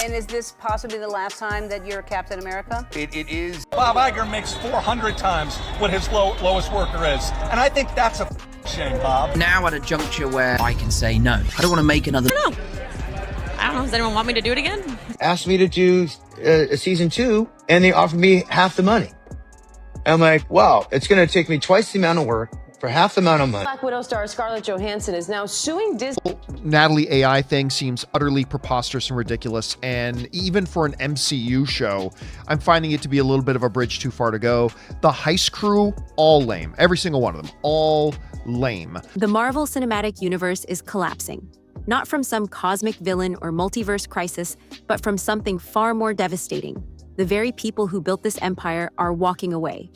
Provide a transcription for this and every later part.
And is this possibly the last time that you're Captain America? It is. Bob Iger makes 400 times what his lowest worker is. And I think that's a shame, Bob. Now at a juncture where I can say no. I don't want to make another... I don't know. Does anyone want me to do it again? Asked me to do a season 2, and they offered me half the money. I'm like, wow, it's going to take me twice the amount of work for half the amount of money. Black Widow star Scarlett Johansson is now suing Disney. Natalie AI thing seems utterly preposterous and ridiculous, and even for an MCU show, I'm finding it to be a little bit of a bridge too far to go. The heist crew, all lame. Every single one of them, all lame. The Marvel Cinematic Universe is collapsing. Not from some cosmic villain or multiverse crisis, but from something far more devastating. The very people who built this empire are walking away.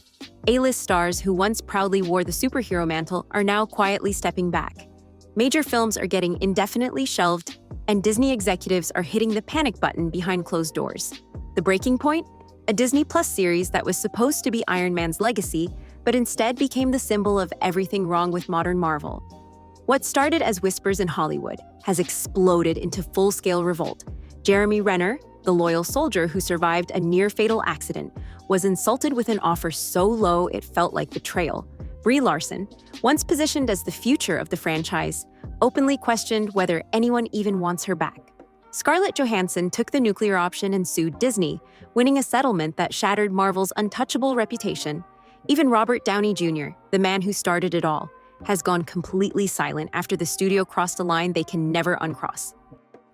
A-list stars who once proudly wore the superhero mantle are now quietly stepping back. Major films are getting indefinitely shelved, and Disney executives are hitting the panic button behind closed doors. The breaking point? A Disney Plus series that was supposed to be Iron Man's legacy, but instead became the symbol of everything wrong with modern Marvel. What started as whispers in Hollywood has exploded into full-scale revolt. Jeremy Renner, the loyal soldier who survived a near-fatal accident, was insulted with an offer so low it felt like betrayal. Brie Larson, once positioned as the future of the franchise, openly questioned whether anyone even wants her back. Scarlett Johansson took the nuclear option and sued Disney, winning a settlement that shattered Marvel's untouchable reputation. Even Robert Downey Jr., the man who started it all, has gone completely silent after the studio crossed a line they can never uncross.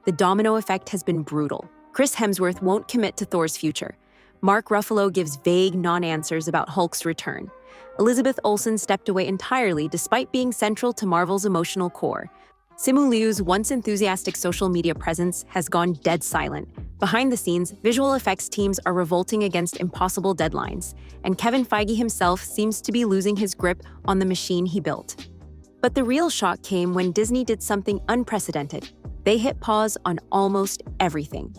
The domino effect has been brutal. Chris Hemsworth won't commit to Thor's future. Mark Ruffalo gives vague non-answers about Hulk's return. Elizabeth Olsen stepped away entirely despite being central to Marvel's emotional core. Simu Liu's once enthusiastic social media presence has gone dead silent. Behind the scenes, visual effects teams are revolting against impossible deadlines, and Kevin Feige himself seems to be losing his grip on the machine he built. But the real shock came when Disney did something unprecedented. They hit pause on almost everything.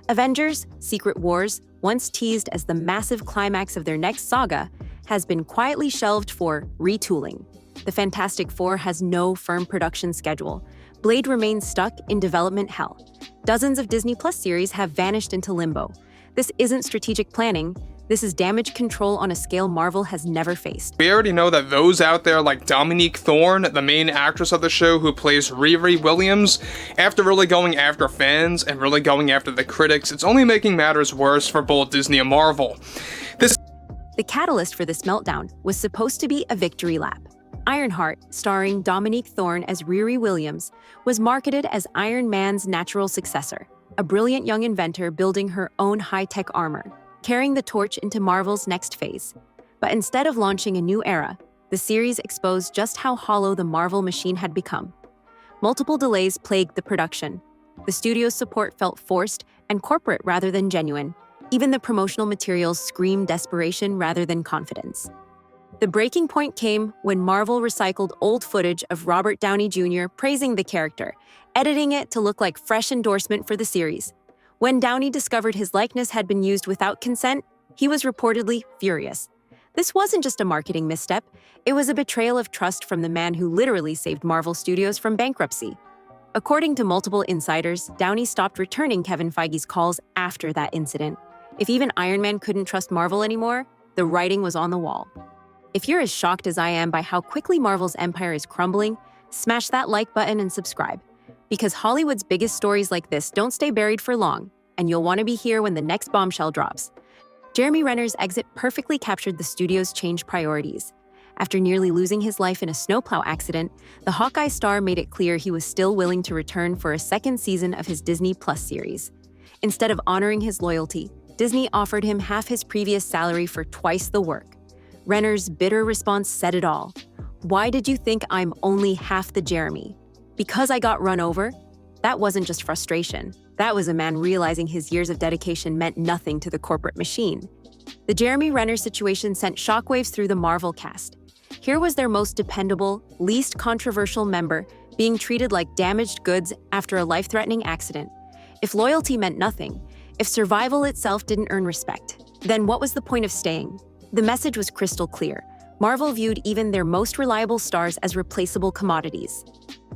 Avengers: Secret Wars, once teased as the massive climax of their next saga, has been quietly shelved for retooling. The Fantastic Four has no firm production schedule. Blade remains stuck in development hell. Dozens of Disney Plus series have vanished into limbo. This isn't strategic planning. This is damage control on a scale Marvel has never faced. We already know that those out there like Dominique Thorne, the main actress of the show who plays Riri Williams, after really going after fans and really going after the critics, it's only making matters worse for both Disney and Marvel. The catalyst for this meltdown was supposed to be a victory lap. Ironheart, starring Dominique Thorne as Riri Williams, was marketed as Iron Man's natural successor, a brilliant young inventor building her own high-tech armor, carrying the torch into Marvel's next phase. But instead of launching a new era, the series exposed just how hollow the Marvel machine had become. Multiple delays plagued the production. The studio's support felt forced and corporate rather than genuine. Even the promotional materials screamed desperation rather than confidence. The breaking point came when Marvel recycled old footage of Robert Downey Jr. praising the character, editing it to look like fresh endorsement for the series. When Downey discovered his likeness had been used without consent, he was reportedly furious. This wasn't just a marketing misstep, it was a betrayal of trust from the man who literally saved Marvel Studios from bankruptcy. According to multiple insiders, Downey stopped returning Kevin Feige's calls after that incident. If even Iron Man couldn't trust Marvel anymore, the writing was on the wall. If you're as shocked as I am by how quickly Marvel's empire is crumbling, smash that like button and subscribe. Because Hollywood's biggest stories like this don't stay buried for long, and you'll want to be here when the next bombshell drops. Jeremy Renner's exit perfectly captured the studio's changed priorities. After nearly losing his life in a snowplow accident, the Hawkeye star made it clear he was still willing to return for a second season of his Disney Plus series. Instead of honoring his loyalty, Disney offered him half his previous salary for twice the work. Renner's bitter response said it all. Why did you think I'm only half the Jeremy? Because I got run over? That wasn't just frustration. That was a man realizing his years of dedication meant nothing to the corporate machine. The Jeremy Renner situation sent shockwaves through the Marvel cast. Here was their most dependable, least controversial member being treated like damaged goods after a life-threatening accident. If loyalty meant nothing, if survival itself didn't earn respect, then what was the point of staying? The message was crystal clear. Marvel viewed even their most reliable stars as replaceable commodities.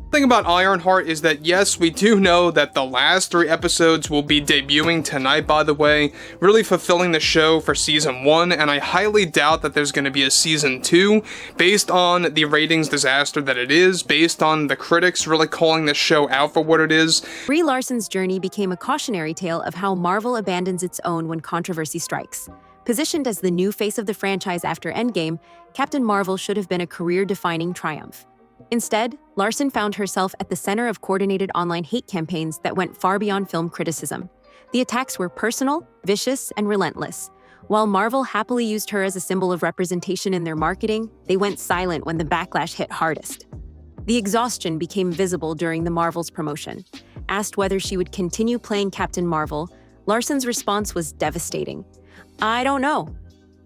The thing about Ironheart is that yes, we do know that the last 3 episodes will be debuting tonight, by the way, really fulfilling the show for season 1, and I highly doubt that there's going to be a season 2 based on the ratings disaster that it is, based on the critics really calling this show out for what it is. Brie Larson's journey became a cautionary tale of how Marvel abandons its own when controversy strikes. Positioned as the new face of the franchise after Endgame, Captain Marvel should have been a career-defining triumph. Instead, Larson found herself at the center of coordinated online hate campaigns that went far beyond film criticism. The attacks were personal, vicious, and relentless. While Marvel happily used her as a symbol of representation in their marketing, they went silent when the backlash hit hardest. The exhaustion became visible during the Marvel's promotion. Asked whether she would continue playing Captain Marvel, Larson's response was devastating. "I don't know.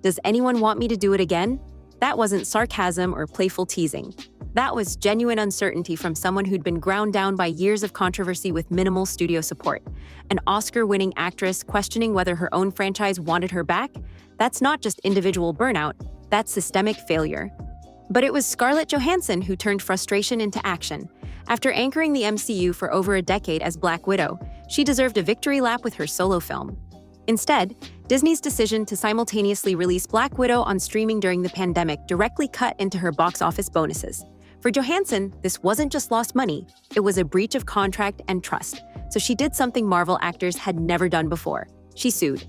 Does anyone want me to do it again?" That wasn't sarcasm or playful teasing. That was genuine uncertainty from someone who'd been ground down by years of controversy with minimal studio support. An Oscar-winning actress questioning whether her own franchise wanted her back? That's not just individual burnout, that's systemic failure. But it was Scarlett Johansson who turned frustration into action. After anchoring the MCU for over a decade as Black Widow, she deserved a victory lap with her solo film. Instead, Disney's decision to simultaneously release Black Widow on streaming during the pandemic directly cut into her box office bonuses. For Johansson, this wasn't just lost money, it was a breach of contract and trust, so she did something Marvel actors had never done before. She sued.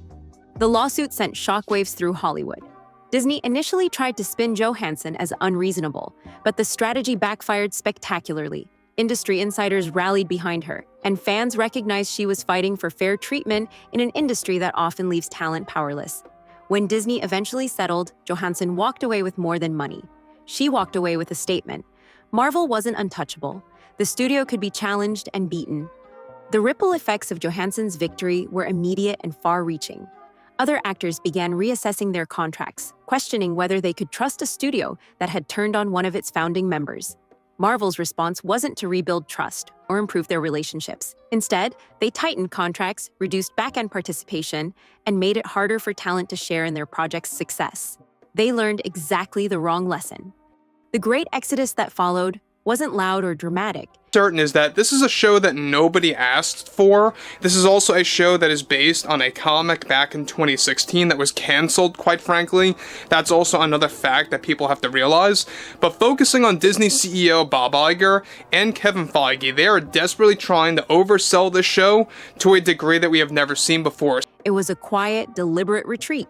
The lawsuit sent shockwaves through Hollywood. Disney initially tried to spin Johansson as unreasonable, but the strategy backfired spectacularly. Industry insiders rallied behind her, and fans recognized she was fighting for fair treatment in an industry that often leaves talent powerless. When Disney eventually settled, Johansson walked away with more than money. She walked away with a statement. Marvel wasn't untouchable. The studio could be challenged and beaten. The ripple effects of Johansson's victory were immediate and far-reaching. Other actors began reassessing their contracts, questioning whether they could trust a studio that had turned on one of its founding members. Marvel's response wasn't to rebuild trust or improve their relationships. Instead, they tightened contracts, reduced back-end participation, and made it harder for talent to share in their project's success. They learned exactly the wrong lesson. The great exodus that followed wasn't loud or dramatic. Certain is that this is a show that nobody asked for. This is also a show that is based on a comic back in 2016 that was canceled, quite frankly. That's also another fact that people have to realize. But focusing on Disney CEO Bob Iger and Kevin Feige, they are desperately trying to oversell this show to a degree that we have never seen before. It was a quiet, deliberate retreat.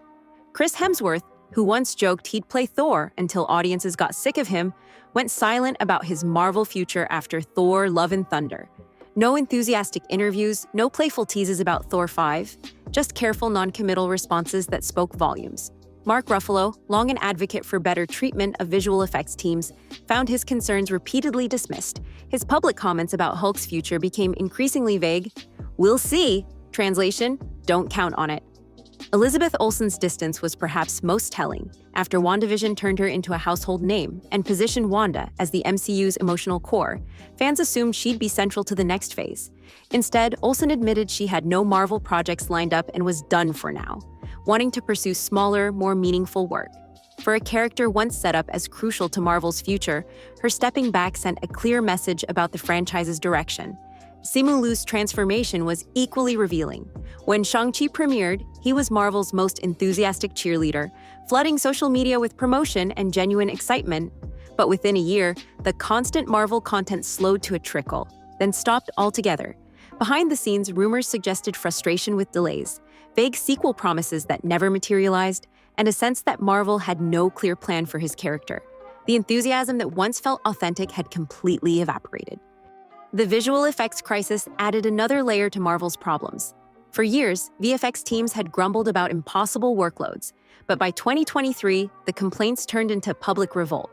Chris Hemsworth, who once joked he'd play Thor until audiences got sick of him, went silent about his Marvel future after Thor: Love and Thunder. No enthusiastic interviews, no playful teases about Thor 5, just careful non-committal responses that spoke volumes. Mark Ruffalo, long an advocate for better treatment of visual effects teams, found his concerns repeatedly dismissed. His public comments about Hulk's future became increasingly vague. "We'll see." Translation, "Don't count on it." Elizabeth Olsen's distance was perhaps most telling. After WandaVision turned her into a household name and positioned Wanda as the MCU's emotional core, fans assumed she'd be central to the next phase. Instead, Olsen admitted she had no Marvel projects lined up and was done for now, wanting to pursue smaller, more meaningful work. For a character once set up as crucial to Marvel's future, her stepping back sent a clear message about the franchise's direction. Simu Liu's transformation was equally revealing. When Shang-Chi premiered, he was Marvel's most enthusiastic cheerleader, flooding social media with promotion and genuine excitement. But within a year, the constant Marvel content slowed to a trickle, then stopped altogether. Behind the scenes, rumors suggested frustration with delays, vague sequel promises that never materialized, and a sense that Marvel had no clear plan for his character. The enthusiasm that once felt authentic had completely evaporated. The visual effects crisis added another layer to Marvel's problems. For years, VFX teams had grumbled about impossible workloads, but by 2023, the complaints turned into public revolt.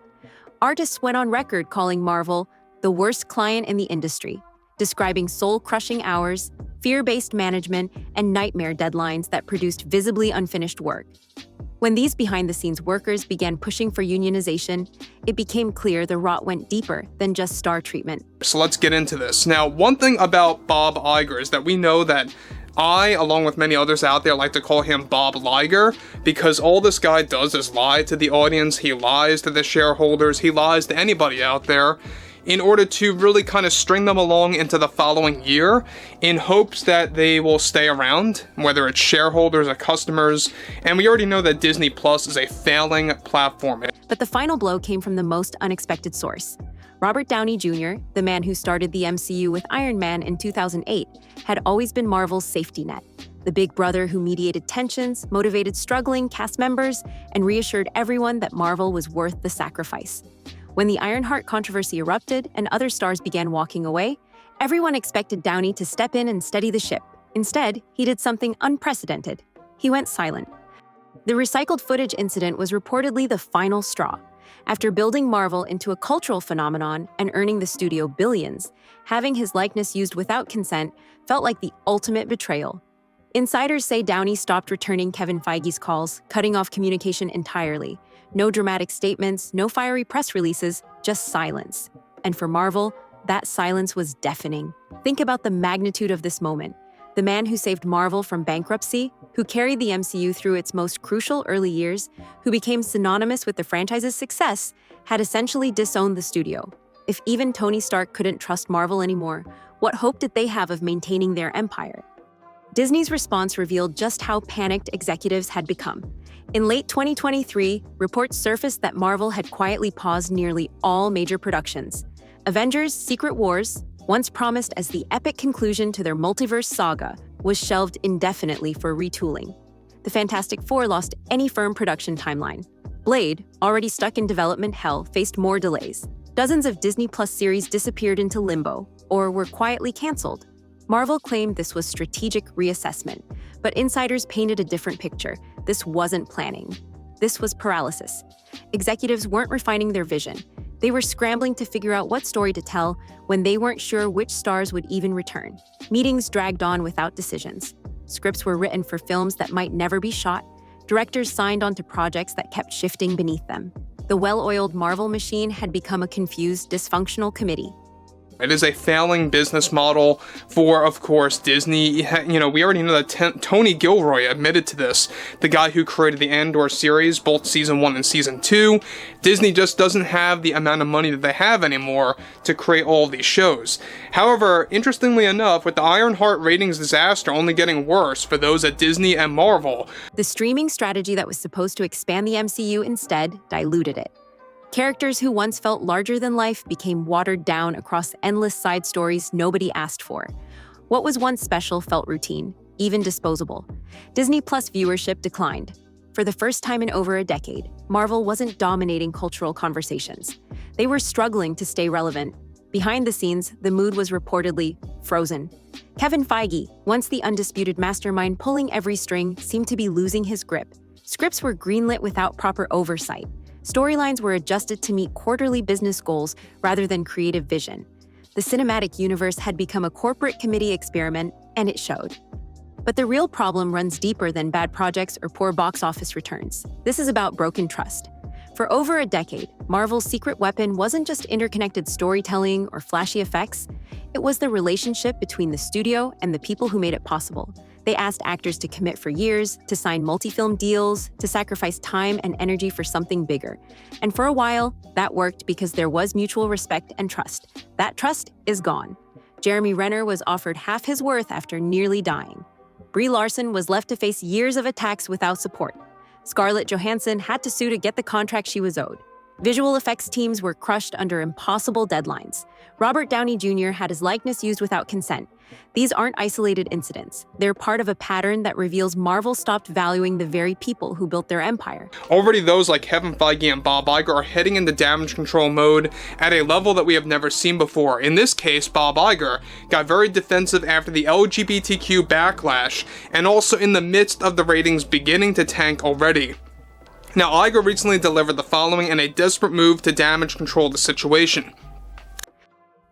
Artists went on record calling Marvel the worst client in the industry, describing soul-crushing hours, fear-based management, and nightmare deadlines that produced visibly unfinished work. When these behind-the-scenes workers began pushing for unionization, it became clear the rot went deeper than just star treatment. So let's get into this. Now, one thing about Bob Iger is that we know that I, along with many others out there, like to call him Bob Liger, because all this guy does is lie to the audience, he lies to the shareholders, he lies to anybody out there. in order to really kind of string them along into the following year in hopes that they will stay around, whether it's shareholders or customers. And we already know that Disney Plus is a failing platform. But the final blow came from the most unexpected source. Robert Downey Jr., the man who started the MCU with Iron Man in 2008, had always been Marvel's safety net. The big brother who mediated tensions, motivated struggling cast members, and reassured everyone that Marvel was worth the sacrifice. When the Ironheart controversy erupted and other stars began walking away, everyone expected Downey to step in and steady the ship. Instead, he did something unprecedented. He went silent. The recycled footage incident was reportedly the final straw. After building Marvel into a cultural phenomenon and earning the studio billions, having his likeness used without consent felt like the ultimate betrayal. Insiders say Downey stopped returning Kevin Feige's calls, cutting off communication entirely. No dramatic statements, no fiery press releases, just silence. And for Marvel, that silence was deafening. Think about the magnitude of this moment. The man who saved Marvel from bankruptcy, who carried the MCU through its most crucial early years, who became synonymous with the franchise's success, had essentially disowned the studio. If even Tony Stark couldn't trust Marvel anymore, what hope did they have of maintaining their empire? Disney's response revealed just how panicked executives had become. In late 2023, reports surfaced that Marvel had quietly paused nearly all major productions. Avengers: Secret Wars, once promised as the epic conclusion to their multiverse saga, was shelved indefinitely for retooling. The Fantastic Four lost any firm production timeline. Blade, already stuck in development hell, faced more delays. Dozens of Disney Plus series disappeared into limbo, or were quietly canceled. Marvel claimed this was strategic reassessment, but insiders painted a different picture. This wasn't planning. This was paralysis. Executives weren't refining their vision. They were scrambling to figure out what story to tell when they weren't sure which stars would even return. Meetings dragged on without decisions. Scripts were written for films that might never be shot. Directors signed onto projects that kept shifting beneath them. The well-oiled Marvel machine had become a confused, dysfunctional committee. It is a failing business model for, of course, Disney. You know, we already know that Tony Gilroy admitted to this, the guy who created the Andor series, both Season 1 and Season 2. Disney just doesn't have the amount of money that they have anymore to create all of these shows. However, interestingly enough, with the Ironheart ratings disaster only getting worse for those at Disney and Marvel, the streaming strategy that was supposed to expand the MCU instead diluted it. Characters who once felt larger than life became watered down across endless side stories nobody asked for. What was once special felt routine, even disposable. Disney Plus viewership declined. For the first time in over a decade, Marvel wasn't dominating cultural conversations. They were struggling to stay relevant. Behind the scenes, the mood was reportedly frozen. Kevin Feige, once the undisputed mastermind pulling every string, seemed to be losing his grip. Scripts were greenlit without proper oversight. Storylines were adjusted to meet quarterly business goals rather than creative vision. The cinematic universe had become a corporate committee experiment, and it showed. But the real problem runs deeper than bad projects or poor box office returns. This is about broken trust. For over a decade, Marvel's secret weapon wasn't just interconnected storytelling or flashy effects. It was the relationship between the studio and the people who made it possible. They asked actors to commit for years, to sign multi-film deals, to sacrifice time and energy for something bigger. And for a while, that worked because there was mutual respect and trust. That trust is gone. Jeremy Renner was offered half his worth after nearly dying. Brie Larson was left to face years of attacks without support. Scarlett Johansson had to sue to get the contract she was owed. Visual effects teams were crushed under impossible deadlines. Robert Downey Jr. had his likeness used without consent. These aren't isolated incidents. They're part of a pattern that reveals Marvel stopped valuing the very people who built their empire. Already those like Kevin Feige and Bob Iger are heading into damage control mode at a level that we have never seen before. In this case, Bob Iger got very defensive after the LGBTQ backlash, and also in the midst of the ratings beginning to tank already. Now, Iger recently delivered the following in a desperate move to damage control the situation.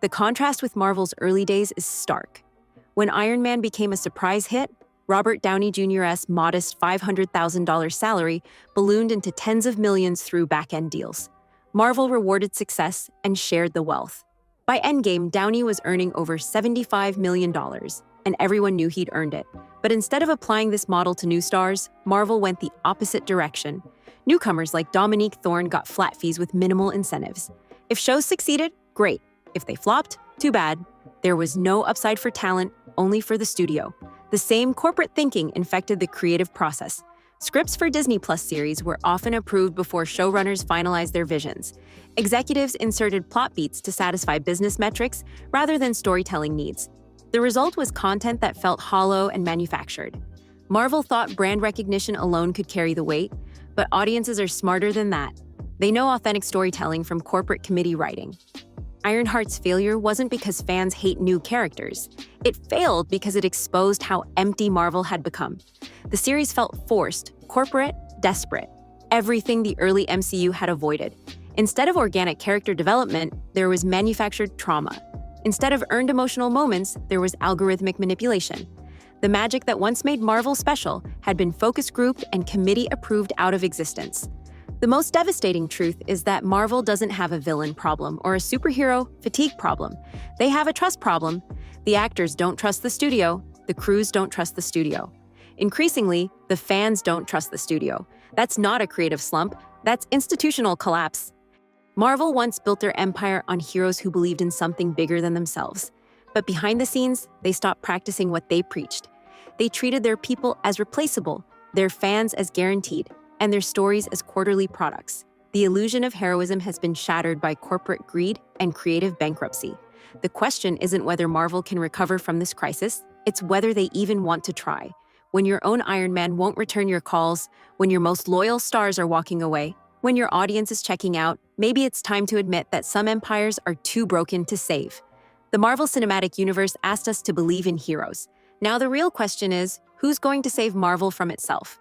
The contrast with Marvel's early days is stark. When Iron Man became a surprise hit, Robert Downey Jr.'s modest $500,000 salary ballooned into tens of millions through back-end deals. Marvel rewarded success and shared the wealth. By Endgame, Downey was earning over $75 million, and everyone knew he'd earned it. But instead of applying this model to new stars, Marvel went the opposite direction. Newcomers like Dominique Thorne got flat fees with minimal incentives. If shows succeeded, great. If they flopped, too bad. There was no upside for talent, only for the studio. The same corporate thinking infected the creative process. Scripts for Disney Plus series were often approved before showrunners finalized their visions. Executives inserted plot beats to satisfy business metrics rather than storytelling needs. The result was content that felt hollow and manufactured. Marvel thought brand recognition alone could carry the weight, but audiences are smarter than that. They know authentic storytelling from corporate committee writing. Ironheart's failure wasn't because fans hate new characters. It failed because it exposed how empty Marvel had become. The series felt forced, corporate, desperate. Everything the early MCU had avoided. Instead of organic character development, there was manufactured trauma. Instead of earned emotional moments, there was algorithmic manipulation. The magic that once made Marvel special had been focus grouped and committee approved out of existence. The most devastating truth is that Marvel doesn't have a villain problem or a superhero fatigue problem. They have a trust problem. The actors don't trust the studio. The crews don't trust the studio. Increasingly, the fans don't trust the studio. That's not a creative slump. That's institutional collapse. Marvel once built their empire on heroes who believed in something bigger than themselves. But behind the scenes, they stopped practicing what they preached. They treated their people as replaceable, their fans as guaranteed, and their stories as quarterly products. The illusion of heroism has been shattered by corporate greed and creative bankruptcy. The question isn't whether Marvel can recover from this crisis, it's whether they even want to try. When your own Iron Man won't return your calls, when your most loyal stars are walking away, when your audience is checking out, maybe it's time to admit that some empires are too broken to save. The Marvel Cinematic Universe asked us to believe in heroes. Now the real question is, who's going to save Marvel from itself?